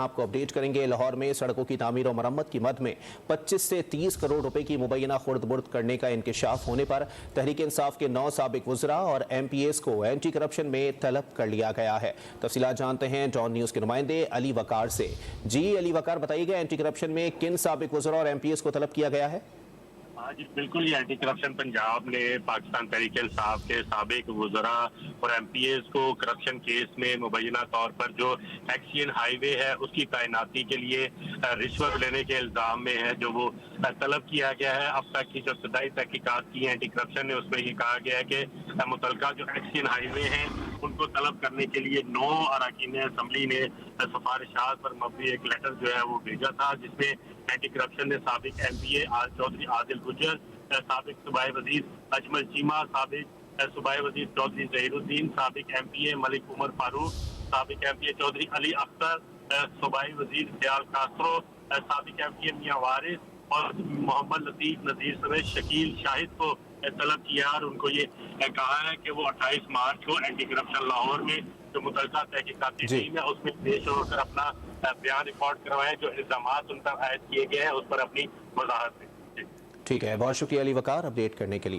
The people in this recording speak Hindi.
आपको अपडेट करेंगे। लाहौर में सड़कों की तामीर और मरम्मत की मद में 25 से 30 करोड़ रुपए की मुबैना खुर्द-बुर्द करने का इंकशाफ होने पर तहरीक इंसाफ के 9 साबिक वज़रा और MPAs को एंटी करप्शन में तलब कर लिया गया है। तफसीलात जानते हैं डॉन न्यूज़ के नुमाइंदे अली वकार से। जी अली वकार, बताइएगा एंटी करप्शन में किन साबिक वज़रा और MPAs को तलब किया गया है? हाँ जी बिल्कुल, ये एंटी करप्शन पंजाब ने पाकिस्तान तहरीक इंसाफ के साबिक वज़रा और MPAs को करप्शन केस में मुबैना तौर पर जो एक्सियन हाईवे है उसकी तैनाती के लिए रिश्वत लेने के इल्जाम में है, जो वो तलब किया गया है। अब तक की जो इब्तदाई तहकीकात की है एंटी करप्शन ने, उसमें ये कहा गया है कि मुतलका जो एक्सियन हाईवे हैं उनको तलब करने के लिए 9 अरकान असम्बली ने सिफारिशात पर मबनी एक लेटर जो है वो भेजा था, जिसमें एंटी करप्शन ने साबिक MPA चौधरी आदिल गुजर, साबिक सूबाई वजीर अजमल चीमा, साबिक सूबाई वजीर चौधरी जहीरुद्दीन, साबिक MPA मलिक उमर फारूक, साबिक MPA चौधरी अली अख्तर, सूबाई वजीर दयाल कास्त्रो, साबिक MPA मियां वारिस और मोहम्मद लतीफ नजीर समेत शकील शाहिद को तलब किया और उनको ये कहा है कि वो 28 मार्च को एंटी करप्शन लाहौर में जो मुतलका तहकीकाती टीम है उसमें पेश होकर अपना बयान रिकॉर्ड करवाएं, जो इल्जामात उन पर आयद किए गए हैं उस पर अपनी वजाहत दें। ठीक है, बहुत शुक्रिया अली वकार अपडेट करने के लिए।